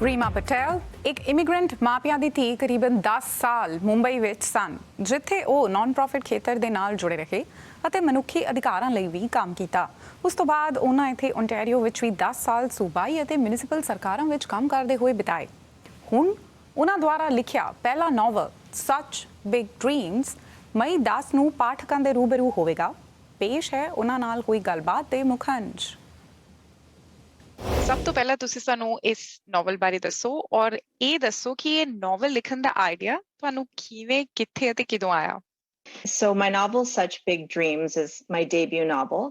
ਰੀਮਾ ਪਟੇਲ ਇੱਕ ਇਮੀਗ੍ਰੈਂਟ ਮਾਪਿਆਂ ਦੀ ਧੀ ਕਰੀਬਨ 10 ਸਾਲ ਮੁੰਬਈ ਵਿੱਚ ਸਨ, ਜਿੱਥੇ ਉਹ ਨਾਨ ਪ੍ਰੋਫਿਟ ਖੇਤਰ ਦੇ ਨਾਲ ਜੁੜੇ ਰਹੇ ਅਤੇ ਮਨੁੱਖੀ ਅਧਿਕਾਰਾਂ ਲਈ ਵੀ ਕੰਮ ਕੀਤਾ। ਉਸ ਤੋਂ ਬਾਅਦ ਉਹਨਾਂ ਇੱਥੇ ਓਨਟਾਰੀਓ ਵਿੱਚ ਵੀ 10 ਸਾਲ ਸੂਬਾਈ ਅਤੇ ਮਿਊਨਿਸਪਲ ਸਰਕਾਰਾਂ ਵਿੱਚ ਕੰਮ ਕਰਦੇ ਹੋਏ ਬਿਤਾਏ। ਹੁਣ ਉਹਨਾਂ ਦੁਆਰਾ ਲਿਖਿਆ ਪਹਿਲਾ ਨੋਵਲ ਸੱਚ ਬਿਗ ਡ੍ਰੀਮਸ ਮਈ 10 ਨੂੰ ਪਾਠਕਾਂ ਦੇ ਰੂਬਰੂ ਹੋਵੇਗਾ। ਪੇਸ਼ ਹੈ ਉਹਨਾਂ ਨਾਲ ਹੋਈ ਗੱਲਬਾਤ ਦੇ ਮੁੱਖ ਅੰਸ਼। ਸਭ ਤੋਂ ਪਹਿਲਾਂ ਤੁਸੀਂ ਸਾਨੂੰ ਇਸ ਨੋਵਲ ਬਾਰੇ ਦੱਸੋ ਔਰ ਇਹ ਦੱਸੋ ਕਿ ਇਹ ਨੋਵਲ ਲਿਖਣ ਦਾ ਆਈਡੀਆ ਤੁਹਾਨੂੰ ਕਿਵੇਂ, ਕਿੱਥੇ ਅਤੇ ਕਿਦੋਂ ਆਇਆ? So my novel, Such Big Dreams, is my debut novel.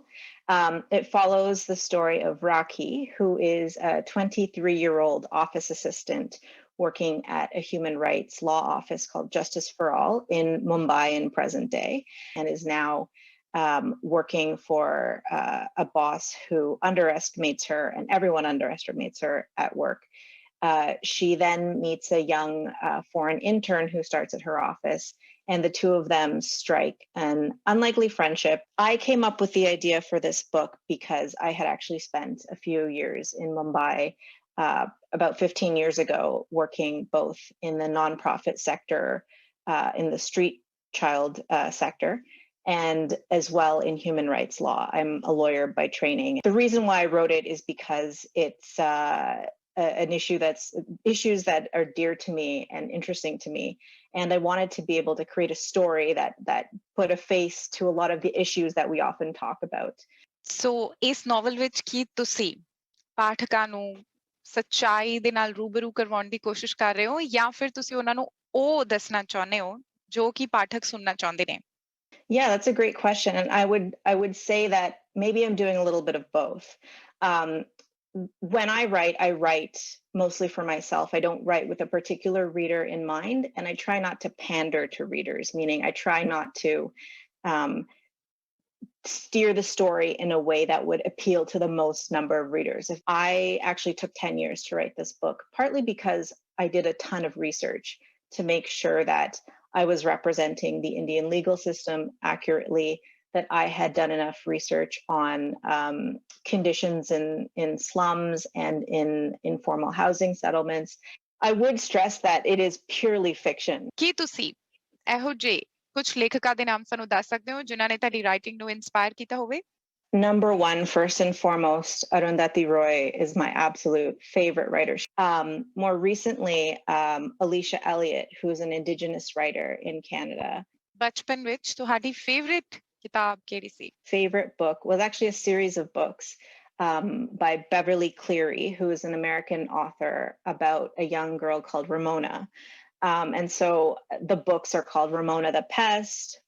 It follows the story of Raki, who is a 23-year-old office assistant working at a human rights law office called Justice for All in Mumbai in present day, and is now working for a boss who underestimates her, and everyone underestimates her at work. She then meets a young foreign intern who starts at her office, and the two of them strike an unlikely friendship. I came up with the idea for this book because I had actually spent a few years in Mumbai about 15 years ago, working both in the nonprofit sector, in the street child sector, and as well in human rights law. I'm a lawyer by training. The reason why I wrote it is because it's an issues that are dear to me and interesting to me, and I wanted to be able to create a story that put a face to a lot of the issues that we often talk about. ਸੋ ਇਸ novel ਵਿੱਚ ਕੀ ਤੁਸੀਂ ਪਾਠਕਾਂ ਨੂੰ ਸੱਚਾਈ ਦੇ ਨਾਲ ਰੂਬਰੂ ਕਰਵਾਉਣ ਦੀ ਕੋਸ਼ਿਸ਼ ਕਰ ਰਹੇ ਹੋ ਜਾਂ ਫਿਰ ਤੁਸੀਂ ਉਹਨਾਂ ਨੂੰ ਉਹ ਦੱਸਣਾ ਚਾਹੁੰਦੇ ਹੋ ਜੋ ਕਿ ਪਾਠਕ ਸੁਣਨਾ ਚਾਹੁੰਦੇ ਨੇ? Yeah, that's a great question, and I would say that maybe I'm doing a little bit of both. When I write mostly for myself. I don't write with a particular reader in mind, and I try not to pander to readers, meaning I try not to steer the story in a way that would appeal to the most number of readers. If I actually took 10 years to write this book, partly because I did a ton of research to make sure that I was representing the Indian legal system accurately, that I had done enough research on conditions in slums and in informal housing settlements. I would stress that it is purely fiction. ਕੀ ਤੁਸੀਂ ਇਹੋ ਜਿਹੇ ਕੁਝ ਲੇਖਕਾਂ ਦੇ ਨਾਮ ਸਾਨੂੰ ਦੱਸ ਸਕਦੇ ਹੋ ਜਿਨ੍ਹਾਂ ਨੇ ਤੁਹਾਡੀ ਰਾਈਟਿੰਗ ਨੂੰ ਇਨਸਪਾਇਰ ਕੀਤਾ ਹੋਵੇ? Number one, first and foremost, Arundhati Roy is my absolute favorite writer. More recently, Alicia Elliott, who's an Indigenous writer in Canada. ਬਚਪਨ ਵਿੱਚ ਤੁਹਾਡੀ ਫੇਵਰਿਟ ਕਿਤਾਬ ਕਿਹੜੀ ਸੀ? Favorite book was actually a series of books by Beverly Cleary, who is an American author, about a young girl called Ramona. And so the books are called Ramona the Pest,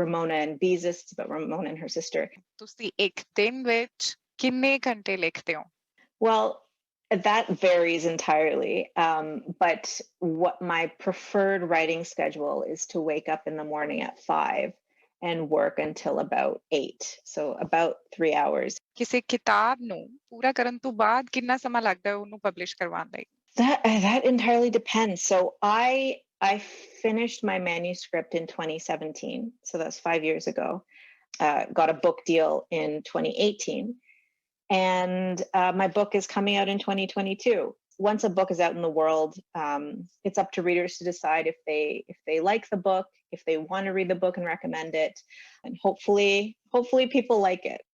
Ramona and Beezus, it's about Ramona and her sister. ਤੁਸੀਂ ਇੱਕ ਦਿਨ ਵਿੱਚ ਕਿੰਨੇ ਘੰਟੇ ਲਿਖਦੇ ਹੋ? Well, that varies entirely. But what my preferred writing schedule is to wake up in the morning at 5 and work until about 8. So about 3 hours. ਕਿਸੇ ਕਿਤਾਬ ਨੂੰ ਪੂਰਾ ਕਰਨ ਤੋਂ ਬਾਅਦ ਕਿੰਨਾ ਸਮਾਂ ਲੱਗਦਾ ਹੈ ਉਹਨੂੰ ਪਬਲਿਸ਼ ਕਰਵਾਉਣ ਲਈ? That entirely depends. So I finished my manuscript in 2017. So that's 5 years ago. Got a book deal in 2018. And my book is coming out in 2022. Once a book is out in the world, it's up to readers to decide if they like the book, if they want to read the book and recommend it, and hopefully people like it.